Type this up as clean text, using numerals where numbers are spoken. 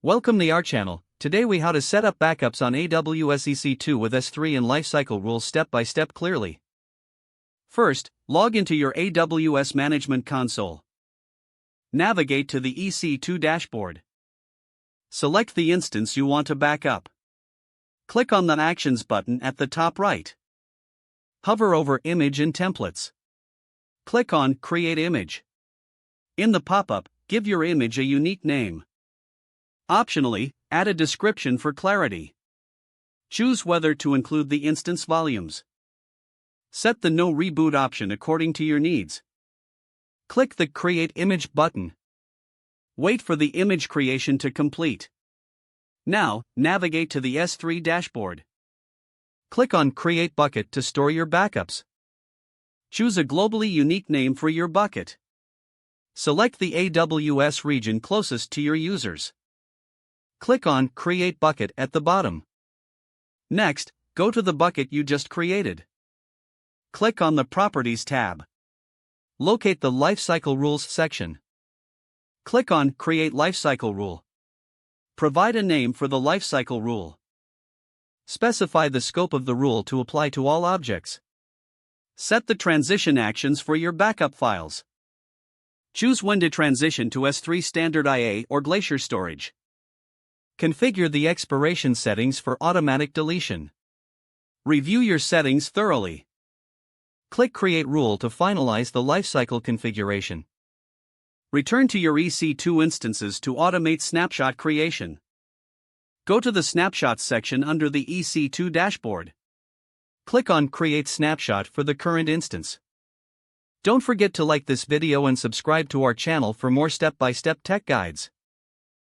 Welcome to our channel. Today we how to set up backups on AWS EC2 with S3 and Lifecycle rules step by step clearly. First, log into your AWS Management Console. Navigate to the EC2 dashboard. Select the instance you want to back up. Click on the Actions button at the top right. Hover over Image and Templates. Click on Create Image. In the pop-up, give your image a unique name. Optionally, add a description for clarity. Choose whether to include the instance volumes. Set the No Reboot option according to your needs. Click the Create Image button. Wait for the image creation to complete. Now, navigate to the S3 dashboard. Click on Create Bucket to store your backups. Choose a globally unique name for your bucket. Select the AWS region closest to your users. Click on Create Bucket at the bottom. Next, go to the bucket you just created. Click on the Properties tab. Locate the Lifecycle Rules section. Click on Create Lifecycle Rule. Provide a name for the lifecycle rule. Specify the scope of the rule to apply to all objects. Set the transition actions for your backup files. Choose when to transition to S3 standard IA or Glacier storage. Configure the expiration settings for automatic deletion. Review your settings thoroughly. Click Create Rule to finalize the lifecycle configuration. Return to your EC2 instances to automate snapshot creation. Go to the Snapshots section under the EC2 dashboard. Click on Create Snapshot for the current instance. Don't forget to like this video and subscribe to our channel for more step-by-step tech guides.